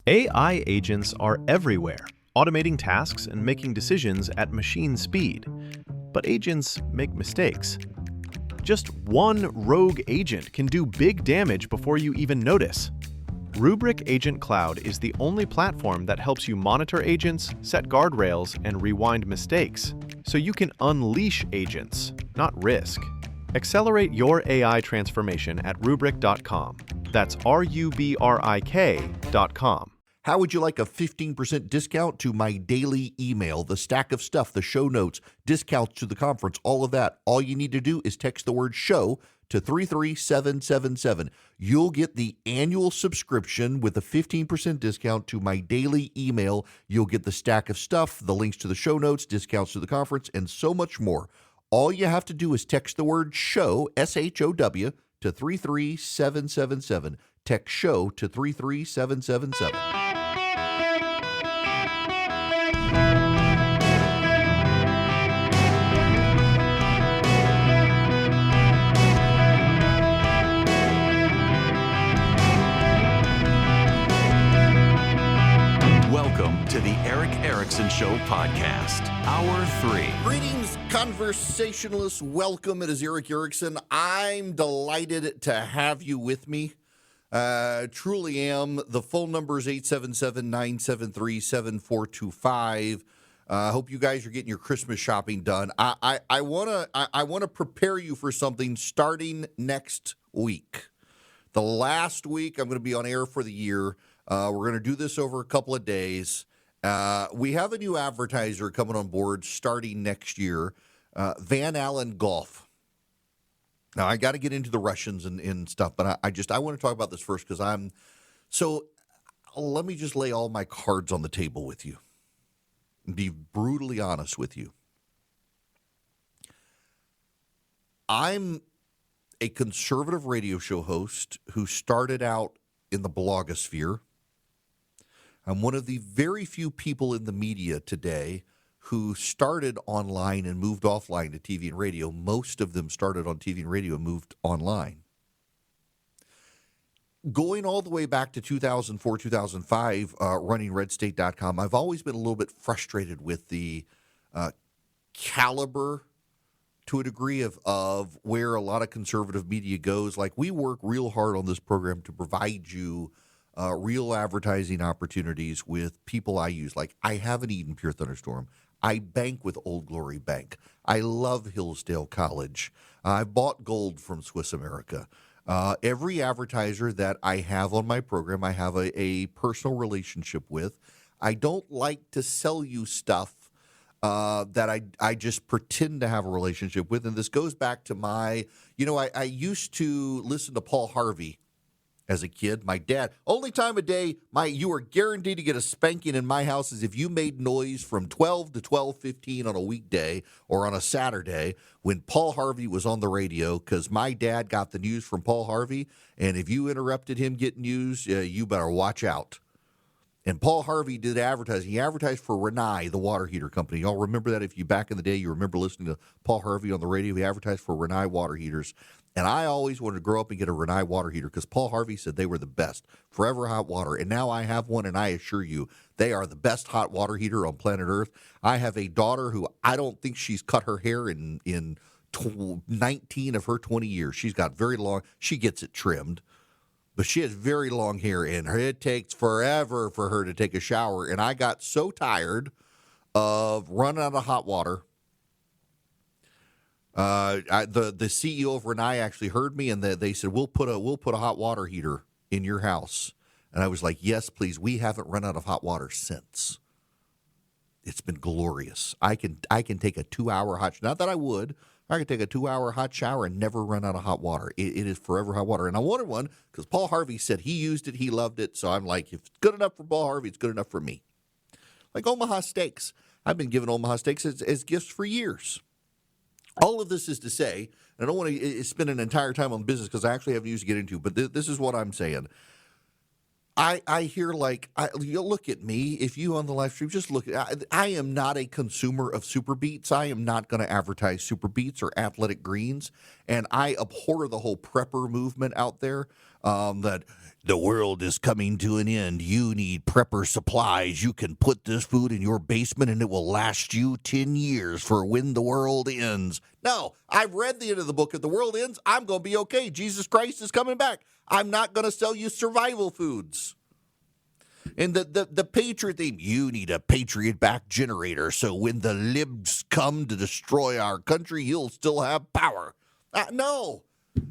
AI agents are everywhere, automating tasks and making decisions at machine speed. But agents make mistakes. Just one rogue agent can do big damage before you even notice. Rubrik Agent Cloud is the only platform that helps you monitor agents, set guardrails, and rewind mistakes, so you can unleash agents, not risk. Accelerate your AI transformation at Rubrik.com. That's RUBRIK.com. How would you like a 15% discount to my daily email, the stack of stuff, the show notes, discounts to the conference, all of that? All you need to do is text the word SHOW to 33777. You'll get the annual subscription with a 15% discount to my daily email. You'll get the stack of stuff, the links to the show notes, discounts to the conference, and so much more. All you have to do is text the word SHOW, SHOW, to 33777. Text SHOW to 33777. Welcome to the Eric Erickson Show podcast, Hour 3. Greetings, conversationalists. Welcome. It is Eric Erickson. I'm delighted to have you with me. Truly am. The phone number is 877-973-7425. I hope you guys are getting your Christmas shopping done. I wanna prepare you for something starting next week. The last week I'm going to be on air for the year. We're going to do this over a couple of days. We have a new advertiser coming on board starting next year, Van Allen Golf. Now, I got to get into the Russians and stuff, but I want to talk about this first because let me just lay all my cards on the table with you and be brutally honest with you. I'm a conservative radio show host who started out in the blogosphere. I'm one of the very few people in the media today who started online and moved offline to TV and radio. Most of them started on TV and radio and moved online. Going all the way back to 2004, 2005, running redstate.com, I've always been a little bit frustrated with the caliber, to a degree, of where a lot of conservative media goes. Like, we work real hard on this program to provide you real advertising opportunities with people I use. Like, I have an Eden Pure Thunderstorm. I bank with Old Glory Bank. I love Hillsdale College. I bought gold from Swiss America. Every advertiser that I have on my program, I have a personal relationship with. I don't like to sell you stuff that I just pretend to have a relationship with. And this goes back to I used to listen to Paul Harvey as a kid. My dad, only time of day you were guaranteed to get a spanking in my house is if you made noise from 12 to 12:15 on a weekday or on a Saturday when Paul Harvey was on the radio, because my dad got the news from Paul Harvey, and if you interrupted him getting news, you better watch out. And Paul Harvey did advertising. He advertised for Rinnai, the water heater company. Y'all remember that? If you back in the day, you remember listening to Paul Harvey on the radio. He advertised for Rinnai water heaters. And I always wanted to grow up and get a Rinnai water heater because Paul Harvey said they were the best. Forever hot water. And now I have one, and I assure you, they are the best hot water heater on planet Earth. I have a daughter who I don't think she's cut her hair in 19 of her 20 years. She's got very long. She gets it trimmed. But she has very long hair, and it takes forever for her to take a shower. And I got so tired of running out of hot water. The CEO of Rinnai actually heard me, and they said, we'll put a hot water heater in your house. And I was like, yes, please. We haven't run out of hot water since. It's been glorious. I can take a 2-hour hot shower. Not that I would. I could take a 2-hour hot shower and never run out of hot water. It is forever hot water. And I wanted one because Paul Harvey said he used it. He loved it. So I'm like, if it's good enough for Paul Harvey, it's good enough for me. Like Omaha Steaks. I've been giving Omaha Steaks as gifts for years. All of this is to say, and I don't want to spend an entire time on business because I actually have news to get into, but this is what I'm saying. I hear you look at me, if you on the live stream, just look at, I am not a consumer of Super Beets. I am not going to advertise Super Beets or Athletic Greens, and I abhor the whole prepper movement out there. that the world is coming to an end. You need prepper supplies. You can put this food in your basement and it will last you 10 years for when the world ends. No, I've read the end of the book. If the world ends, I'm going to be okay. Jesus Christ is coming back. I'm not going to sell you survival foods. And the Patriot theme, you need a Patriot-backed generator so when the libs come to destroy our country, you'll still have power. No.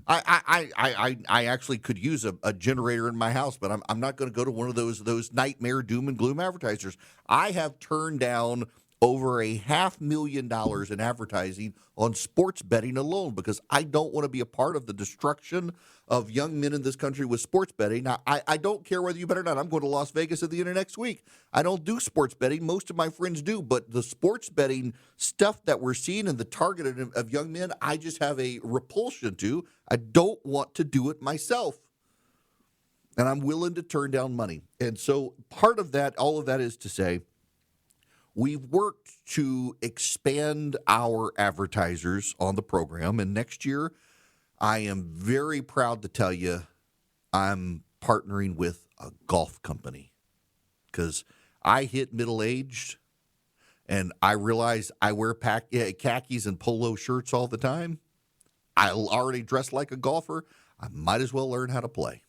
I actually could use a generator in my house, but I'm not going to go to one of those nightmare doom and gloom advertisers. I have turned down over $500,000 in advertising on sports betting alone because I don't want to be a part of the destruction of young men in this country with sports betting. Now, I don't care whether you bet or not. I'm going to Las Vegas at the end of next week. I don't do sports betting. Most of my friends do, but the sports betting stuff that we're seeing and the targeting of young men, I just have a repulsion to. I don't want to do it myself. And I'm willing to turn down money. And so part of that, all of that is to say, we've worked to expand our advertisers on the program, and next year, I am very proud to tell you I'm partnering with a golf company because I hit middle-aged, and I realize I wear khakis and polo shirts all the time. I already dress like a golfer. I might as well learn how to play.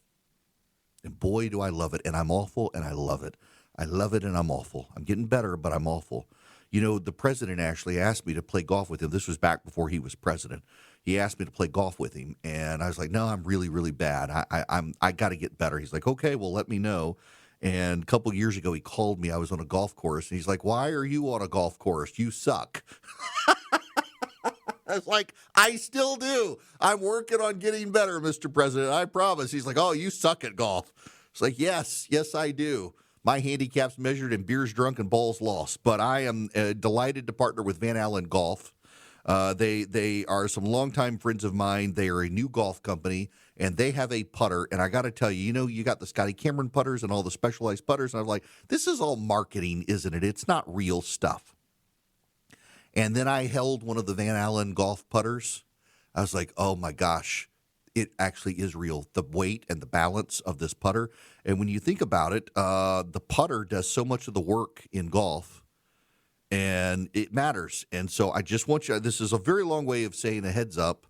And boy, do I love it, and I'm awful, and I love it. I love it and I'm awful. I'm getting better, but I'm awful. You know, the president actually asked me to play golf with him. This was back before he was president. He asked me to play golf with him, and I was like, no, I'm really, really bad. I got to get better. He's like, okay, well, let me know. And a couple of years ago, he called me. I was on a golf course, and he's like, why are you on a golf course? You suck. I was like, I still do. I'm working on getting better, Mr. President. I promise. He's like, oh, you suck at golf. It's like, yes, I do. My handicap's measured in beers drunk and balls lost, but I am delighted to partner with Van Allen Golf. They are some longtime friends of mine. They are a new golf company, and they have a putter. And I got to tell you, you got the Scotty Cameron putters and all the specialized putters. And I was like, this is all marketing, isn't it? It's not real stuff. And then I held one of the Van Allen Golf putters. I was like, oh my gosh. It actually is real, the weight and the balance of this putter. And when you think about it, the putter does so much of the work in golf, and it matters. And so I just want you, this is a very long way of saying a heads up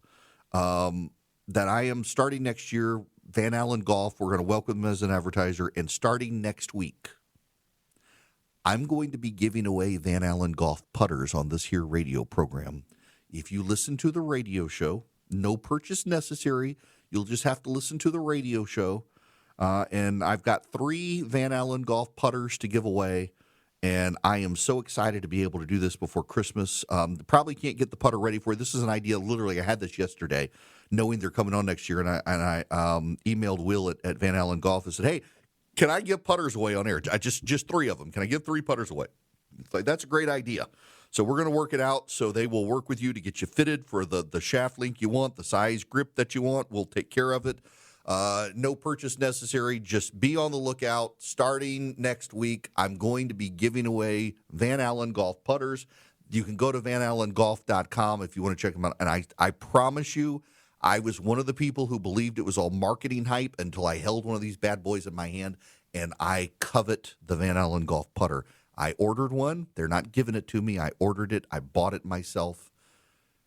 that I am starting next year, Van Allen Golf. We're going to welcome them as an advertiser. And starting next week, I'm going to be giving away Van Allen Golf putters on this here radio program. If you listen to the radio show, no purchase necessary. You'll just have to listen to the radio show. And I've got 3 Van Allen Golf putters to give away. And I am so excited to be able to do this before Christmas. Probably can't get the putter ready for you. This is an idea. Literally, I had this yesterday, knowing they're coming on next year. And I emailed Will at Van Allen Golf and said, hey, can I give putters away on air? Just 3 of them. Can I give 3 putters away? It's like, that's a great idea. So we're going to work it out. So they will work with you to get you fitted for the shaft length you want, the size grip that you want. We'll take care of it. No purchase necessary. Just be on the lookout. Starting next week, I'm going to be giving away Van Allen Golf putters. You can go to vanallengolf.com if you want to check them out. And I promise you, I was one of the people who believed it was all marketing hype until I held one of these bad boys in my hand, and I covet the Van Allen Golf putter. I ordered one. They're not giving it to me. I ordered it. I bought it myself.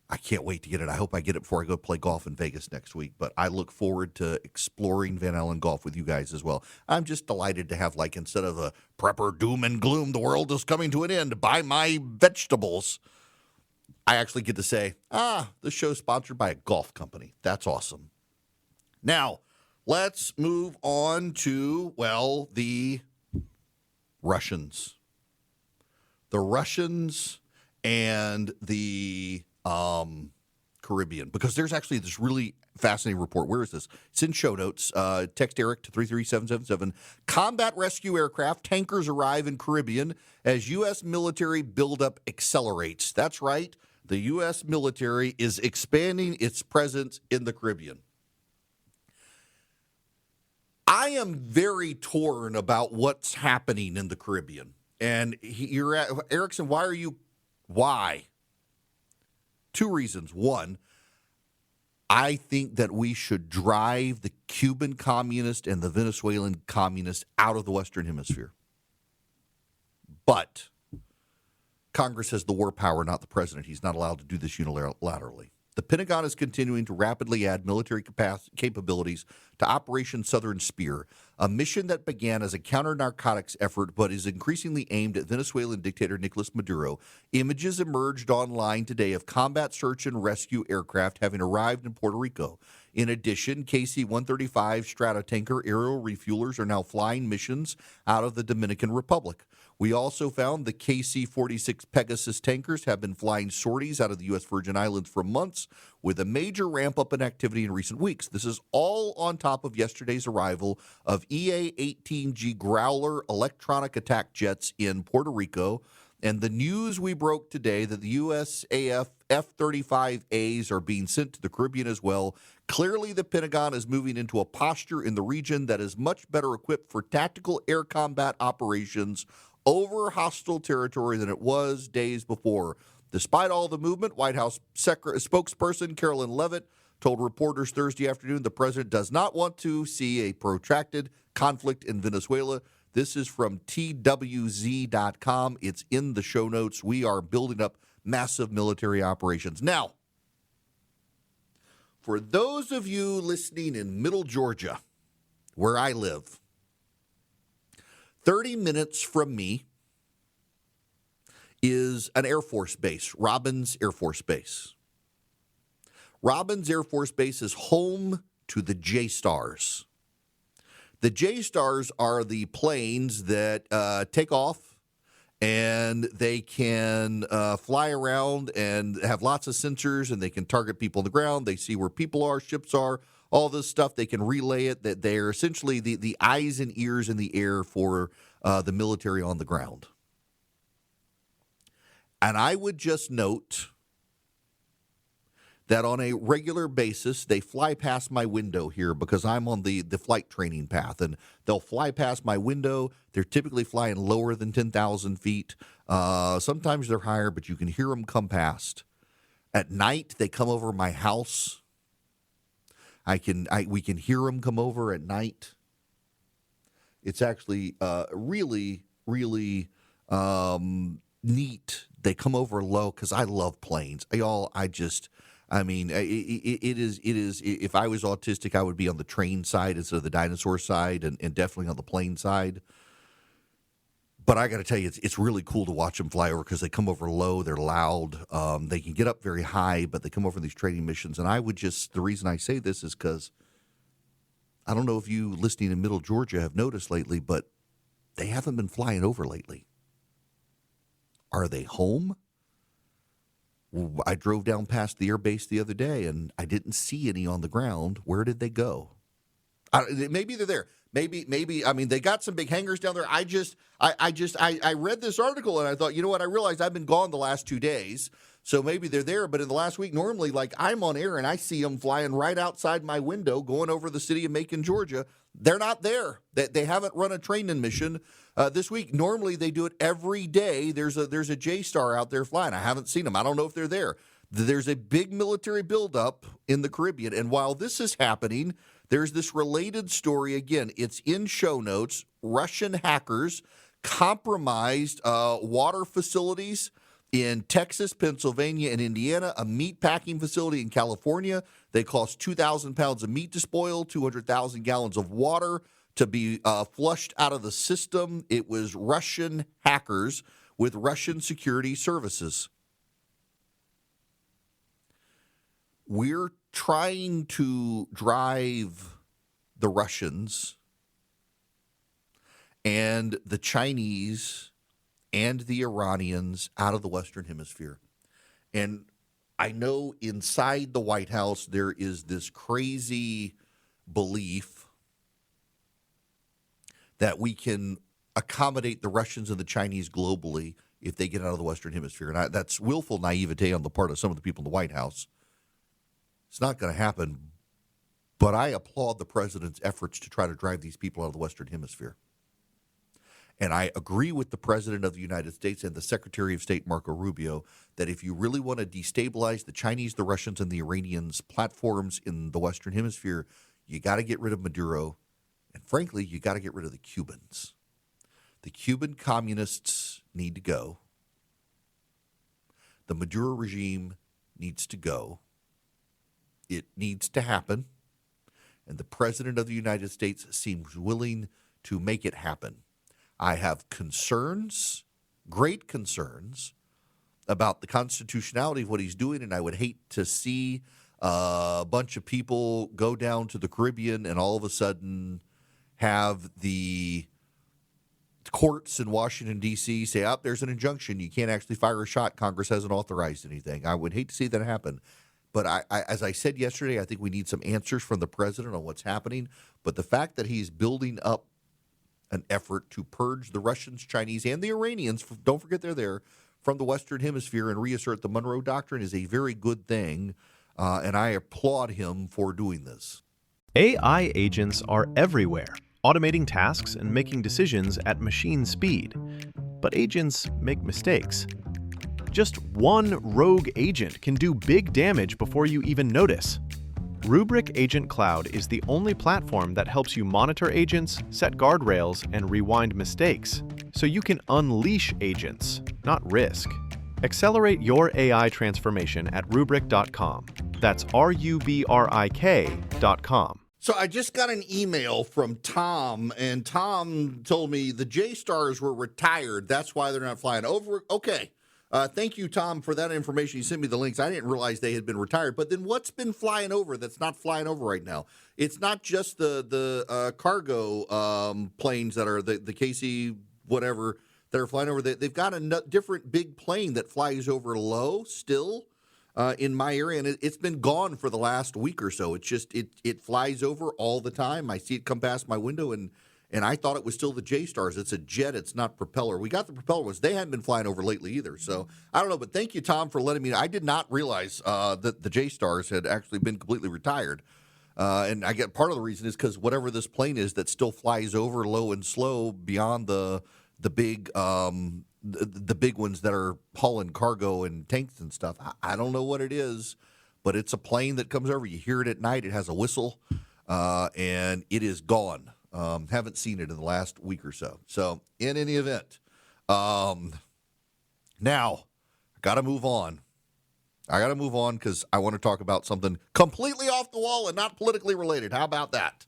I can't wait to get it. I hope I get it before I go play golf in Vegas next week. But I look forward to exploring Van Allen Golf with you guys as well. I'm just delighted to have, like, instead of a prepper doom and gloom, the world is coming to an end, buy my vegetables, I actually get to say, this show's sponsored by a golf company. That's awesome. Now, let's move on to, well, the Russians. The Russians and the Caribbean, because there's actually this really fascinating report. Where is this? It's in show notes. Text Eric to 33777. Combat rescue aircraft, tankers arrive in Caribbean as U.S. military buildup accelerates. That's right. The U.S. military is expanding its presence in the Caribbean. I am very torn about what's happening in the Caribbean. And you're at, Erickson, why? 2 reasons. One, I think that we should drive the Cuban communist and the Venezuelan communist out of the Western Hemisphere. But Congress has the war power, not the president. He's not allowed to do this unilaterally. The Pentagon is continuing to rapidly add military capabilities to Operation Southern Spear, a mission that began as a counter-narcotics effort but is increasingly aimed at Venezuelan dictator Nicolas Maduro. Images emerged online today of combat search and rescue aircraft having arrived in Puerto Rico. In addition, KC-135 Stratotanker aerial refuelers are now flying missions out of the Dominican Republic. We also found the KC-46 Pegasus tankers have been flying sorties out of the U.S. Virgin Islands for months, with a major ramp-up in activity in recent weeks. This is all on top of yesterday's arrival of EA-18G Growler electronic attack jets in Puerto Rico, and the news we broke today that the USAF F-35As are being sent to the Caribbean as well. Clearly, the Pentagon is moving into a posture in the region that is much better equipped for tactical air combat operations over hostile territory than it was days before. Despite all the movement, White House spokesperson Carolyn Leavitt told reporters Thursday afternoon the president does not want to see a protracted conflict in Venezuela. This is from TWZ.com. It's in the show notes. We are building up massive military operations. Now, for those of you listening in Middle Georgia, where I live, 30 minutes from me is an Air Force base, Robins Air Force Base. Robins Air Force Base is home to the J-Stars. The J-Stars are the planes that take off and they can fly around and have lots of sensors, and they can target people on the ground. They see where people are, ships are, all this stuff. They can relay it. That they're essentially the eyes and ears in the air for the military on the ground. And I would just note that on a regular basis, they fly past my window here because I'm on the flight training path, and they'll fly past my window. They're typically flying lower than 10,000 feet. Sometimes they're higher, but you can hear them come past. At night, they come over my house. We can hear them come over at night. It's actually really, really neat. They come over low because I love planes. It is. If I was autistic, I would be on the train side instead of the dinosaur side, and definitely on the plane side. But I got to tell you, it's really cool to watch them fly over because they come over low. They're loud. They can get up very high, but they come over these training missions. And the reason I say this is because I don't know if you listening in Middle Georgia have noticed lately, but they haven't been flying over lately. Are they home? I drove down past the air base the other day, and I didn't see any on the ground. Where did they go? Maybe they're there. Maybe. I mean, they got some big hangars down there. I read this article, and I thought, you know what? I realized I've been gone the last 2 days, so maybe they're there. But in the last week, normally, like, I'm on air, and I see them flying right outside my window, going over the city of Macon, Georgia. They're not there. They haven't run a training mission this week. Normally, they do it every day. There's a J-Star out there flying. I haven't seen them. I don't know if they're there. There's a big military buildup in the Caribbean, and while this is happening, there's this related story. Again, it's in show notes. Russian hackers compromised water facilities in Texas, Pennsylvania, and Indiana, a meat packing facility in California. They caused 2,000 pounds of meat to spoil, 200,000 gallons of water to be flushed out of the system. It was Russian hackers with Russian security services. We're trying to drive the Russians and the Chinese and the Iranians out of the Western Hemisphere. And I know inside the White House there is this crazy belief that we can accommodate the Russians and the Chinese globally if they get out of the Western Hemisphere. And that's willful naivete on the part of some of the people in the White House. It's not going to happen, but I applaud the president's efforts to try to drive these people out of the Western Hemisphere. And I agree with the President of the United States and the Secretary of State, Marco Rubio, that if you really want to destabilize the Chinese, the Russians, and the Iranians' platforms in the Western Hemisphere, you got to get rid of Maduro. And frankly, you got to get rid of the Cubans. The Cuban communists need to go. The Maduro regime needs to go. It needs to happen. And the President of the United States seems willing to make it happen. I have concerns, great concerns, about the constitutionality of what he's doing, and I would hate to see a bunch of people go down to the Caribbean and all of a sudden have the courts in Washington, D.C. say, there's an injunction. You can't actually fire a shot. Congress hasn't authorized anything. I would hate to see that happen. But I, as I said yesterday, I think we need some answers from the president on what's happening. But the fact that he's building up an effort to purge the Russians, Chinese, and the Iranians, don't forget they're there, from the Western Hemisphere and reassert the Monroe Doctrine is a very good thing, and I applaud him for doing this. AI agents are everywhere, automating tasks and making decisions at machine speed. But agents make mistakes. Just one rogue agent can do big damage before you even notice. Rubrik Agent Cloud is the only platform that helps you monitor agents, set guardrails, and rewind mistakes, so you can unleash agents, not risk. Accelerate your AI transformation at Rubrik.com. That's RUBRIK.com. So I just got an email from Tom, and Tom told me the J-Stars were retired. That's why they're not flying over. Okay. Thank you, Tom, for that information. You sent me the links. I didn't realize they had been retired. But then what's been flying over that's not flying over right now? It's not just the cargo planes that are the KC whatever that are flying over. They've got a different big plane that flies over low still in my area, and it's been gone for the last week or so. It's just it flies over all the time. I see it come past my window, and I thought it was still the J-Stars. It's a jet. It's not propeller. We got the propeller ones. They hadn't been flying over lately either. So I don't know, but thank you, Tom, for letting me know. I did not realize that the J-Stars had actually been completely retired. And I get part of the reason is because whatever this plane is that still flies over low and slow beyond the big the big ones that are hauling cargo and tanks and stuff. I don't know what it is, but it's a plane that comes over. You hear it at night. It has a whistle, and it is gone. Haven't seen it in the last week or so. So in any event, now I got to move on. Because I want to talk about something completely off the wall and not politically related. How about that?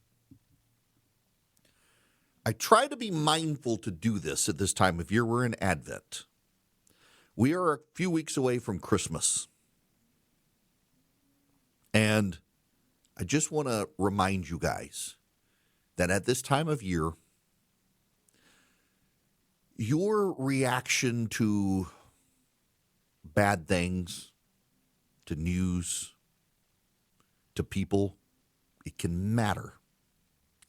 I try to be mindful to do this at this time of year. We're in Advent. We are a few weeks away from Christmas. And I just want to remind you guys that at this time of year, your reaction to bad things, to news, to people, it can matter.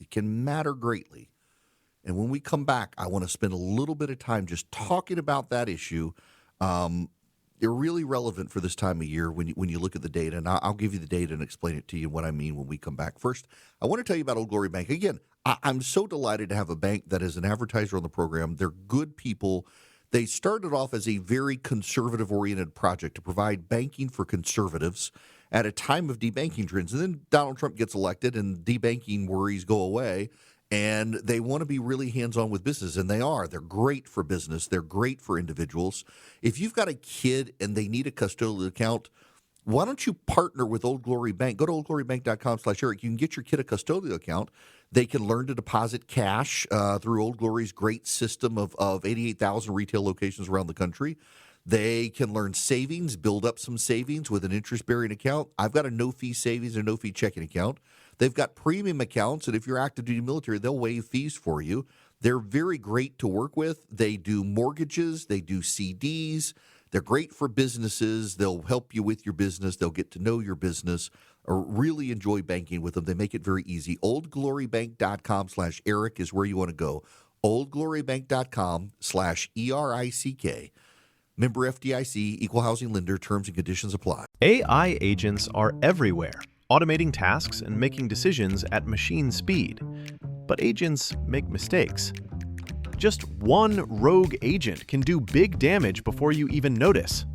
It can matter greatly. And when we come back, I want to spend a little bit of time just talking about that issue. They're really relevant for this time of year when you look at the data, and I'll give you the data and explain it to you what I mean when we come back. First, I want to tell you about Old Glory Bank. Again, I'm so delighted to have a bank that is an advertiser on the program. They're good people. They started off as a very conservative-oriented project to provide banking for conservatives at a time of debanking trends. And then Donald Trump gets elected, and debanking worries go away. And they want to be really hands-on with business, and they are. They're great for business. They're great for individuals. If you've got a kid and they need a custodial account, why don't you partner with Old Glory Bank? Go to oldglorybank.com/Eric. You can get your kid a custodial account. They can learn to deposit cash through Old Glory's great system of 88,000 retail locations around the country. They can learn savings, build up some savings with an interest-bearing account. I've got a no-fee savings and no-fee checking account. They've got premium accounts, and if you're active duty military, they'll waive fees for you. They're very great to work with. They do mortgages. They do CDs. They're great for businesses. They'll help you with your business. They'll get to know your business. Or really enjoy banking with them. They make it very easy. oldglorybank.com/Eric is where you want to go. oldglorybank.com/ERICK. Member FDIC, equal housing lender, terms and conditions apply. AI agents are everywhere, automating tasks and making decisions at machine speed. But agents make mistakes. Just one rogue agent can do big damage before you even notice.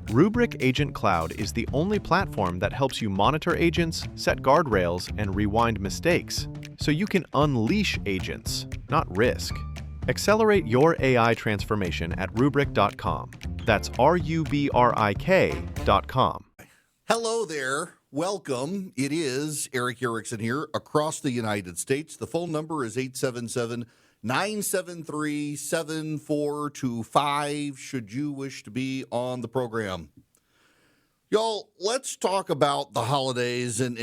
Rubrik Agent Cloud is the only platform that helps you monitor agents, set guardrails, and rewind mistakes, so you can unleash agents, not risk. Accelerate your AI transformation at Rubrik.com. That's RUBRIK.com. Hello there. Welcome. It is Eric Erickson here across the United States. The phone number is 877-973-7425 should you wish to be on the program. Y'all, let's talk about the holidays, and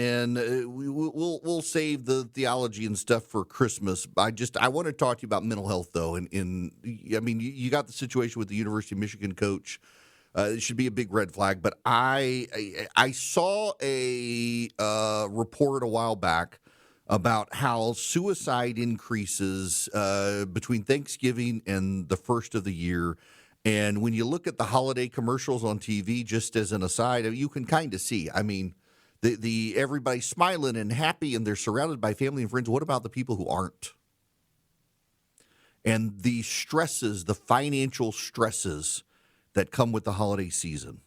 we'll save the theology and stuff for Christmas. I want to talk to you about mental health, though. You got the situation with the University of Michigan coach. It should be a big red flag. But I saw a report a while back about how suicide increases between Thanksgiving and the first of the year. And when you look at the holiday commercials on TV, just as an aside, you can kind of see. I mean, the everybody's smiling and happy, and they're surrounded by family and friends. What about the people who aren't? And the stresses, the financial stresses that come with the holiday season.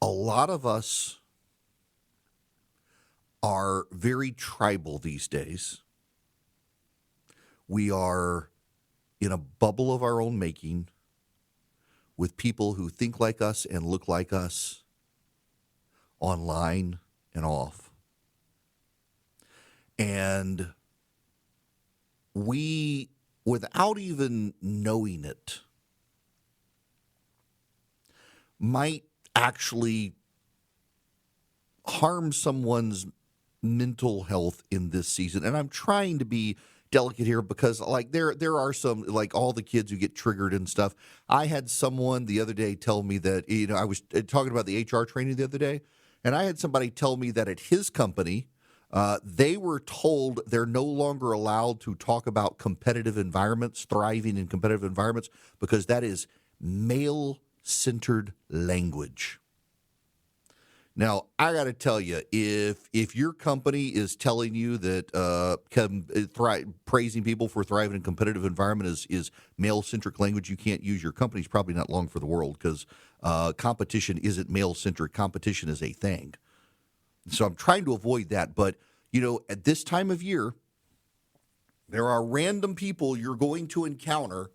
A lot of us are very tribal these days. We are in a bubble of our own making with people who think like us and look like us online and off. And we, without even knowing it, might actually harm someone's mental health in this season. And I'm trying to be delicate here because there are some, like all the kids who get triggered and stuff. I had someone the other day tell me that, I was talking about the HR training the other day, and I had somebody tell me that at his company, they were told they're no longer allowed to talk about competitive environments, thriving in competitive environments, because that is male-centered language. Now, I got to tell you, if your company is telling you that praising people for thriving in competitive environment is male-centric language, you can't use, your company's probably not long for the world, because competition isn't male-centric. Competition is a thing. So I'm trying to avoid that. But, at this time of year, there are random people you're going to encounter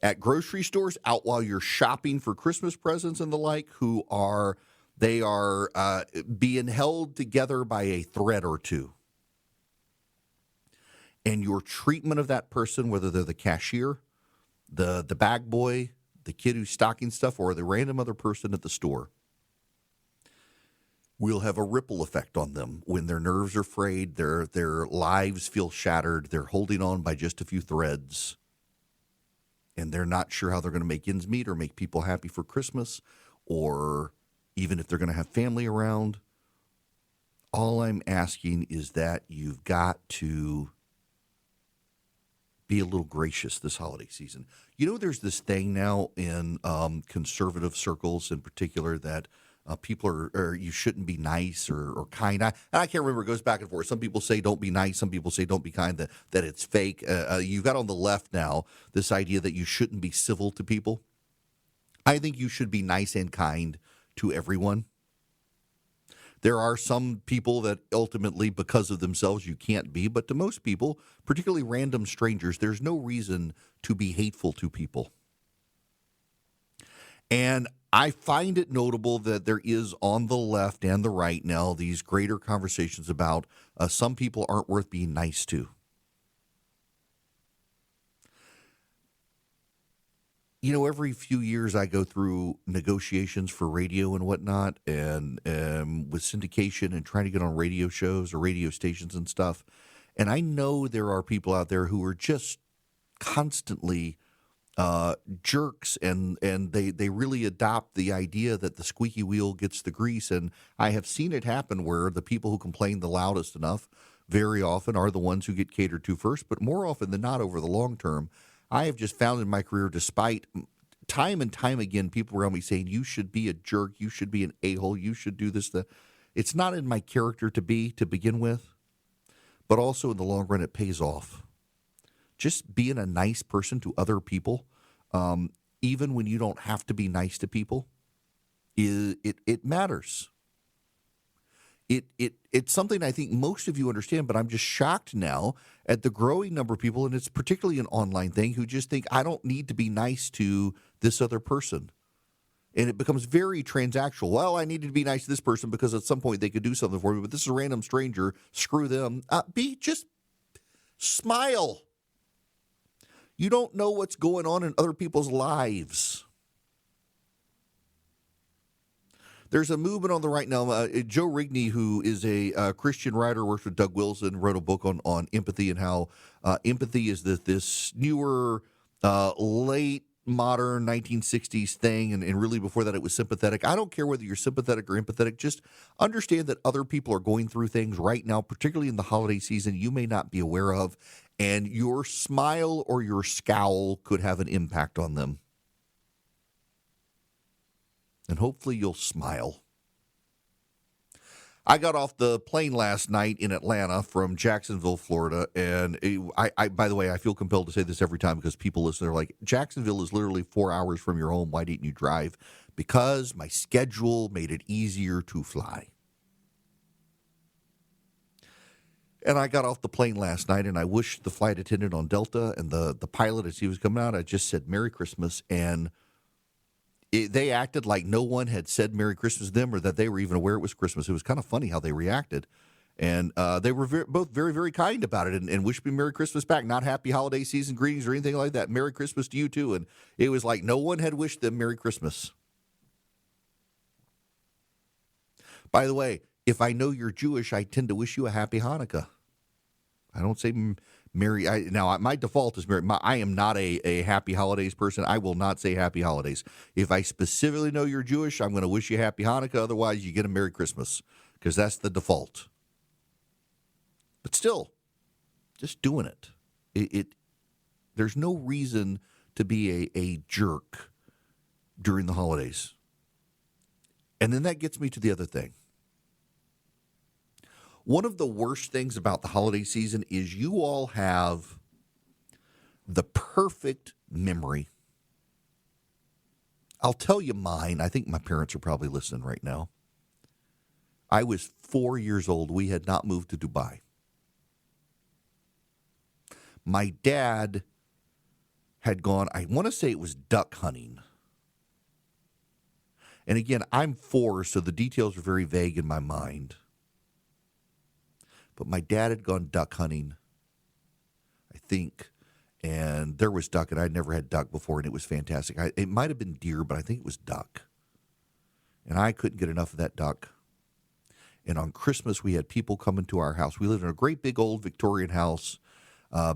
at grocery stores, out while you're shopping for Christmas presents and the like, who are being held together by a thread or two. And your treatment of that person, whether they're the cashier, the bag boy, the kid who's stocking stuff, or the random other person at the store, will have a ripple effect on them when their nerves are frayed, their lives feel shattered, they're holding on by just a few threads, and they're not sure how they're going to make ends meet or make people happy for Christmas, or even if they're going to have family around. All I'm asking is that you've got to be a little gracious this holiday season. There's this thing now in conservative circles in particular that people are you shouldn't be nice or kind. I can't remember. It goes back and forth. Some people say don't be nice. Some people say don't be kind, that it's fake. You've got on the left now this idea that you shouldn't be civil to people. I think you should be nice and kind to everyone. There are some people that ultimately, because of themselves, you can't be, but to most people, particularly random strangers, there's no reason to be hateful to people. And I find it notable that there is on the left and the right now these greater conversations about some people aren't worth being nice to. Every few years I go through negotiations for radio and whatnot, and with syndication and trying to get on radio shows or radio stations and stuff. And I know there are people out there who are just constantly jerks, and they really adopt the idea that the squeaky wheel gets the grease. And I have seen it happen where the people who complain the loudest enough very often are the ones who get catered to first, but more often than not over the long term. I have just found in my career, despite time and time again, people around me saying, you should be a jerk, you should be an a-hole, you should do this. It's not in my character to begin with. but also in the long run, it pays off. Just being a nice person to other people, even when you don't have to be nice to people, it matters. It's something I think most of you understand, but I'm just shocked now at the growing number of people, and it's particularly an online thing, who just think, I don't need to be nice to this other person. And it becomes very transactional. Well, I needed to be nice to this person because at some point they could do something for me, but this is a random stranger. Screw them. Just smile. You don't know what's going on in other people's lives. There's a movement on the right now. Joe Rigney, who is a Christian writer, works with Doug Wilson, wrote a book on empathy and how empathy is this newer, late modern 1960s thing, and really before that it was sympathetic. I don't care whether you're sympathetic or empathetic. Just understand that other people are going through things right now, particularly in the holiday season, you may not be aware of, and your smile or your scowl could have an impact on them. And hopefully you'll smile. I got off the plane last night in Atlanta from Jacksonville, Florida, and I by the way, I feel compelled to say this every time because people listen. They're like, Jacksonville is literally 4 hours from your home. Why didn't you drive? Because my schedule made it easier to fly. And I got off the plane last night, and I wished the flight attendant on Delta and the pilot, as he was coming out, I just said, Merry Christmas, and they acted like no one had said Merry Christmas to them or that they were even aware it was Christmas. It was kind of funny how they reacted. And they were both very, very kind about it and wished me Merry Christmas back. Not happy holiday season greetings or anything like that. Merry Christmas to you, too. And it was like no one had wished them Merry Christmas. By the way, if I know you're Jewish, I tend to wish you a Happy Hanukkah. I don't say Merry. Now, my default is Merry. I am not a Happy Holidays person. I will not say Happy Holidays. If I specifically know you're Jewish, I'm going to wish you Happy Hanukkah. Otherwise, you get a Merry Christmas because that's the default. But still, just doing it. There's no reason to be a jerk during the holidays. And then that gets me to the other thing. One of the worst things about the holiday season is you all have the perfect memory. I'll tell you mine. I think my parents are probably listening right now. I was 4 years old. We had not moved to Dubai. My dad had gone, I want to say it was duck hunting. And again, I'm 4, so the details are very vague in my mind. But my dad had gone duck hunting, I think, and there was duck, and I'd never had duck before, and it was fantastic. It might have been deer, but I think it was duck. And I couldn't get enough of that duck. And on Christmas, we had people coming to our house. We lived in a great big old Victorian house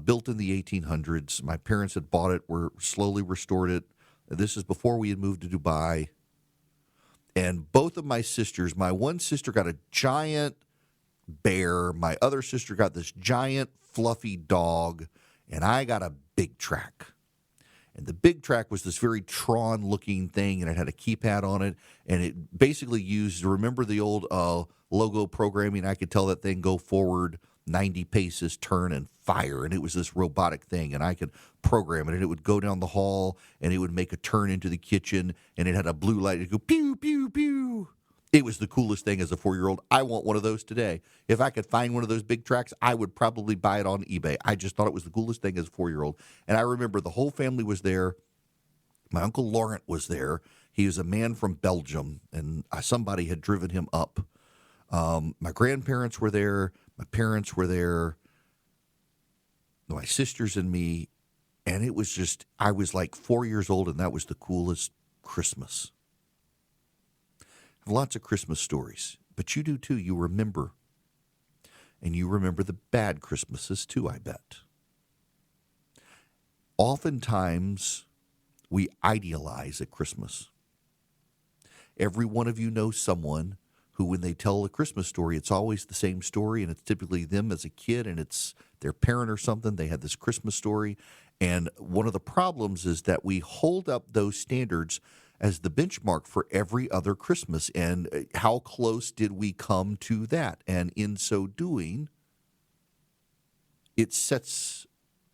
built in the 1800s. My parents had bought it, slowly restored it. This is before we had moved to Dubai. And both of my sisters, my one sister got a giant bear. My other sister got this giant fluffy dog, and I got a big track. And the big track was this very Tron-looking thing, and it had a keypad on it, and it basically used, remember the old logo programming? I could tell that thing go forward 90 paces, turn, and fire, and it was this robotic thing, and I could program it, and it would go down the hall, and it would make a turn into the kitchen, and it had a blue light. It would go pew, pew, pew. It was the coolest thing as a 4-year-old. I want one of those today. If I could find one of those big tracks, I would probably buy it on eBay. I just thought it was the coolest thing as a 4-year-old. And I remember the whole family was there. My Uncle Laurent was there. He was a man from Belgium, and somebody had driven him up. My grandparents were there. My parents were there. My sisters and me. And it was just, I was like 4 years old, and that was the coolest Christmas. Lots of Christmas stories, but you do too. You remember. And you remember the bad Christmases too, I bet. Oftentimes, we idealize at Christmas. Every one of you knows someone who, when they tell a Christmas story, it's always the same story, and it's typically them as a kid, and it's their parent or something. They had this Christmas story. And one of the problems is that we hold up those standards as the benchmark for every other Christmas. And how close did we come to that? And in so doing, it sets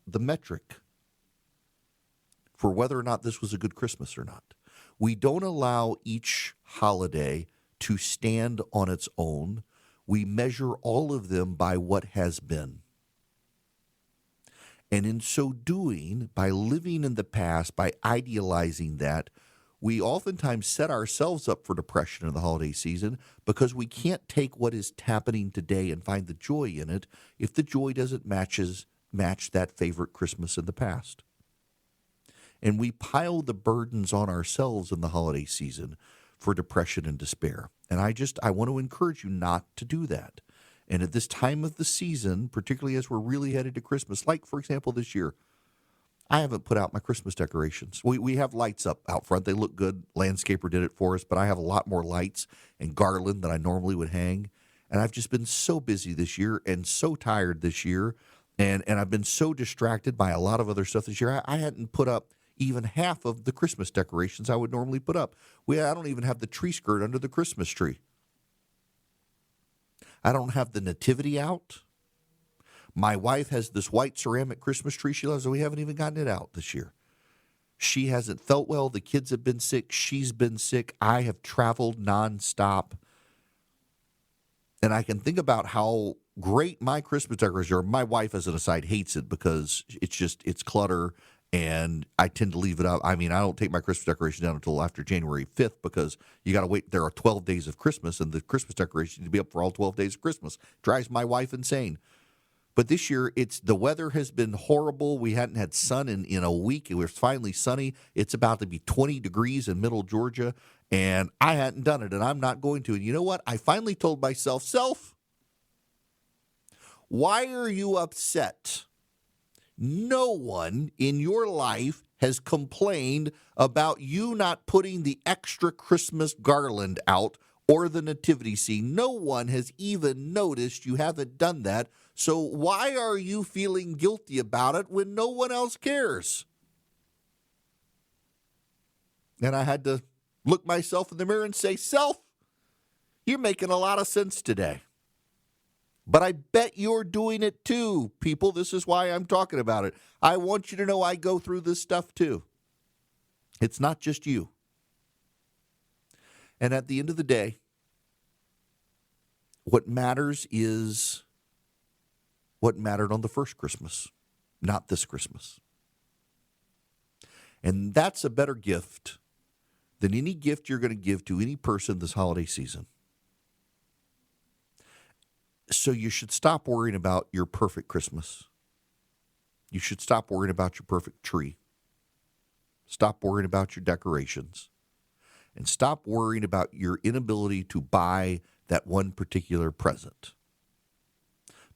the metric for whether or not this was a good Christmas or not. We don't allow each holiday to stand on its own. We measure all of them by what has been. And in so doing, by living in the past, by idealizing that, we oftentimes set ourselves up for depression in the holiday season because we can't take what is happening today and find the joy in it if the joy doesn't match that favorite Christmas in the past. And we pile the burdens on ourselves in the holiday season for depression and despair. And I want to encourage you not to do that. And at this time of the season, particularly as we're really headed to Christmas, like, for example, this year, I haven't put out my Christmas decorations. We have lights up out front. They look good. Landscaper did it for us, but I have a lot more lights and garland than I normally would hang. And I've just been so busy this year and so tired this year. And I've been so distracted by a lot of other stuff this year. I hadn't put up even half of the Christmas decorations I would normally put up. I don't even have the tree skirt under the Christmas tree. I don't have the nativity out. My wife has this white ceramic Christmas tree she loves, and we haven't even gotten it out this year. She hasn't felt well. The kids have been sick. She's been sick. I have traveled nonstop. And I can think about how great my Christmas decorations are. My wife, as an aside, hates it because it's clutter, and I tend to leave it up. I mean, I don't take my Christmas decoration down until after January 5th because you got to wait. There are 12 days of Christmas, and the Christmas decoration need to be up for all 12 days of Christmas. Drives my wife insane. But this year, the weather has been horrible. We hadn't had sun in a week. It was finally sunny. It's about to be 20 degrees in middle Georgia, and I hadn't done it, and I'm not going to. And you know what? I finally told myself, Self, why are you upset? No one in your life has complained about you not putting the extra Christmas garland out or the nativity scene. No one has even noticed you haven't done that. So why are you feeling guilty about it when no one else cares? And I had to look myself in the mirror and say, Self, you're making a lot of sense today. But I bet you're doing it too, people. This is why I'm talking about it. I want you to know I go through this stuff too. It's not just you. And at the end of the day, what matters is what mattered on the first Christmas, not this Christmas. And that's a better gift than any gift you're going to give to any person this holiday season. So you should stop worrying about your perfect Christmas. You should stop worrying about your perfect tree. Stop worrying about your decorations. And stop worrying about your inability to buy that one particular present.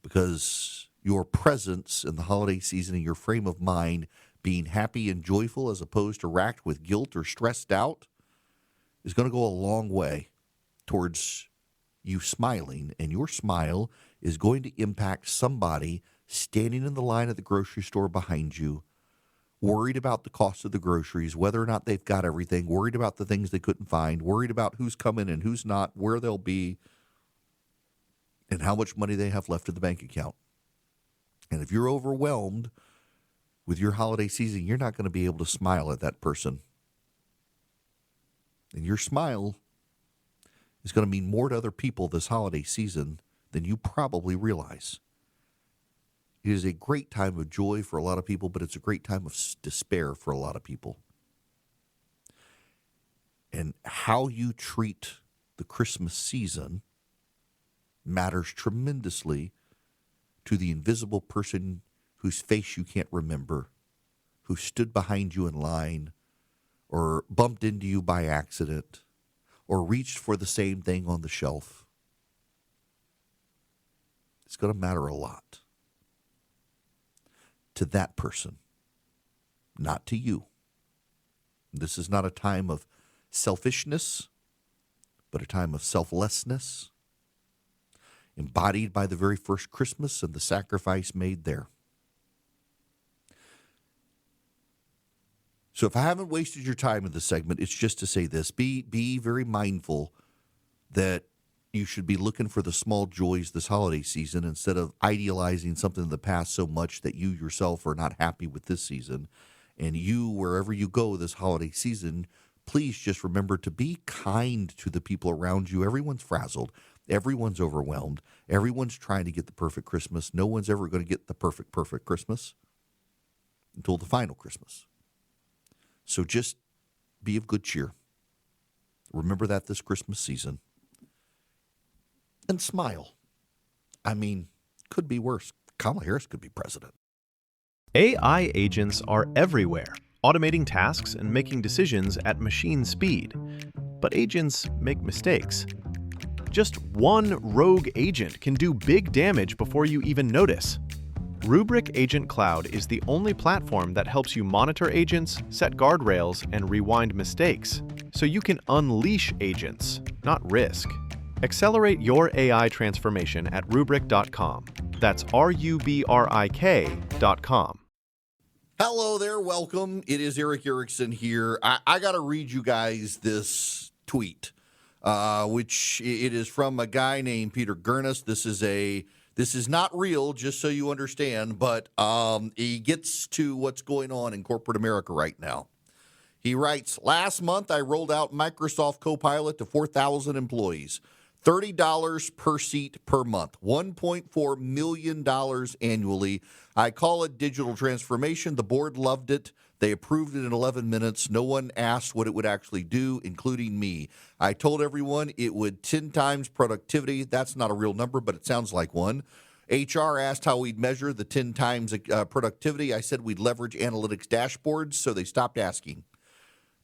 Because your presence in the holiday season and your frame of mind being happy and joyful as opposed to racked with guilt or stressed out is going to go a long way towards you smiling, and your smile is going to impact somebody standing in the line at the grocery store behind you, worried about the cost of the groceries, whether or not they've got everything, worried about the things they couldn't find, worried about who's coming and who's not, where they'll be, and how much money they have left in the bank account. And if you're overwhelmed with your holiday season, you're not going to be able to smile at that person. And your smile is going to mean more to other people this holiday season than you probably realize. It is a great time of joy for a lot of people, but it's a great time of despair for a lot of people. And how you treat the Christmas season matters tremendously to the invisible person whose face you can't remember, who stood behind you in line, or bumped into you by accident, or reached for the same thing on the shelf. It's going to matter a lot to that person, not to you. This is not a time of selfishness, but a time of selflessness, embodied by the very first Christmas and the sacrifice made there. So if I haven't wasted your time in this segment, it's just to say this. Be very mindful that you should be looking for the small joys this holiday season instead of idealizing something in the past so much that you yourself are not happy with this season. And you, wherever you go this holiday season, please just remember to be kind to the people around you. Everyone's frazzled. Everyone's overwhelmed. Everyone's trying to get the perfect Christmas. No one's ever going to get the perfect Christmas until the final Christmas. So just be of good cheer. Remember that this Christmas season. And smile. I mean, could be worse. Kamala Harris could be president. AI agents are everywhere, automating tasks and making decisions at machine speed. But agents make mistakes. Just one rogue agent can do big damage before you even notice. Rubrik Agent Cloud is the only platform that helps you monitor agents, set guardrails, and rewind mistakes, so you can unleash agents, not risk. Accelerate your AI transformation at Rubrik.com. That's RUBRIK.com. Hello there, welcome. It is Eric Erickson here. I got to read you guys this tweet, which it is from a guy named Peter Gurnis. This is not real, just so you understand, but he gets to what's going on in corporate America right now. He writes, last month I rolled out Microsoft Copilot to 4,000 employees. $30 per seat per month, $1.4 million annually. I call it digital transformation. The board loved it. They approved it in 11 minutes. No one asked what it would actually do, including me. I told everyone it would 10 times productivity. That's not a real number, but it sounds like one. HR asked how we'd measure the 10 times productivity. I said we'd leverage analytics dashboards, so they stopped asking.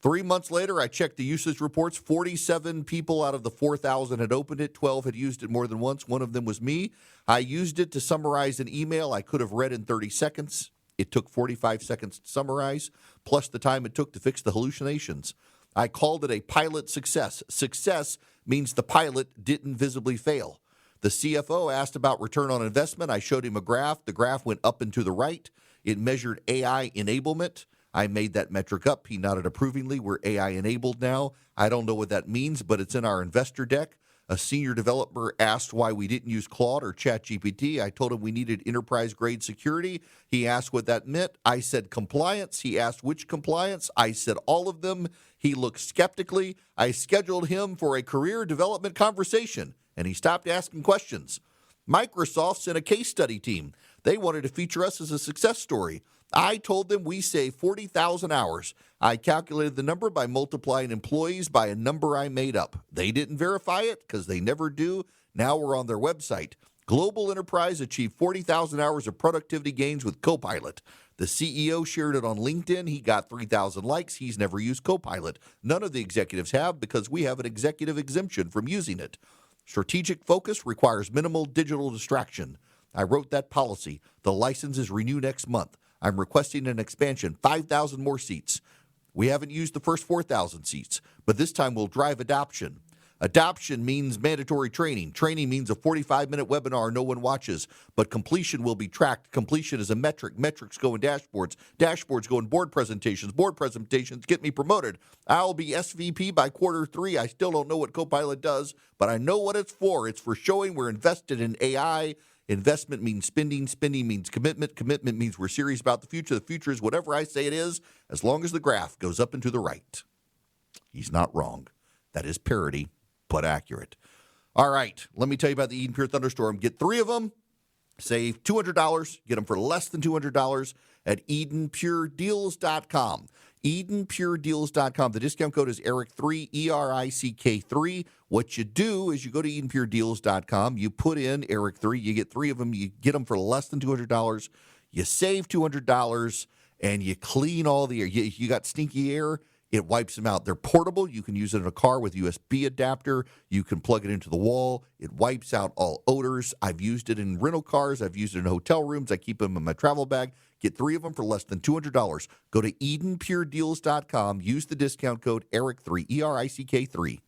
3 months later, I checked the usage reports. 47 people out of the 4,000 had opened it. 12 had used it more than once. One of them was me. I used it to summarize an email I could have read in 30 seconds. It took 45 seconds to summarize, plus the time it took to fix the hallucinations. I called it a pilot success. Success means the pilot didn't visibly fail. The CFO asked about return on investment. I showed him a graph. The graph went up and to the right. It measured AI enablement. I made that metric up. He nodded approvingly. We're AI enabled now. I don't know what that means, but it's in our investor deck. A senior developer asked why we didn't use Claude or ChatGPT. I told him we needed enterprise-grade security. He asked what that meant. I said compliance. He asked which compliance. I said all of them. He looked skeptically. I scheduled him for a career development conversation, and he stopped asking questions. Microsoft sent a case study team. They wanted to feature us as a success story. I told them we saved 40,000 hours. I calculated the number by multiplying employees by a number I made up. They didn't verify it because they never do. Now we're on their website. Global Enterprise achieved 40,000 hours of productivity gains with Copilot. The CEO shared it on LinkedIn. He got 3,000 likes. He's never used Copilot. None of the executives have because we have an executive exemption from using it. Strategic focus requires minimal digital distraction. I wrote that policy. The license is renewed next month. I'm requesting an expansion, 5,000 more seats. We haven't used the first 4,000 seats, but this time we'll drive adoption. Adoption means mandatory training. Training means a 45-minute webinar no one watches, but completion will be tracked. Completion is a metric. Metrics go in dashboards. Dashboards go in board presentations. Board presentations get me promoted. I'll be SVP by Q3. I still don't know what Copilot does, but I know what it's for. It's for showing we're invested in AI. Investment means spending. Spending means commitment. Commitment means we're serious about the future. The future is whatever I say it is, as long as the graph goes up and to the right. He's not wrong. That is parody, but accurate. All right, let me tell you about the Eden Pure Thunderstorm. Get 3 of them. Save $200. Get them for less than $200 at EdenPureDeals.com. EdenPureDeals.com. The discount code is ERIC3, ERICK3. What you do is you go to EdenPureDeals.com. You put in ERIC3. You get 3 of them. You get them for less than $200. You save $200, and you clean all the air. You got stinky air, it wipes them out. They're portable. You can use it in a car with USB adapter. You can plug it into the wall. It wipes out all odors. I've used it in rental cars. I've used it in hotel rooms. I keep them in my travel bag. Get 3 of them for less than $200. Go to EdenPureDeals.com. Use the discount code ERIC3, ERICK3.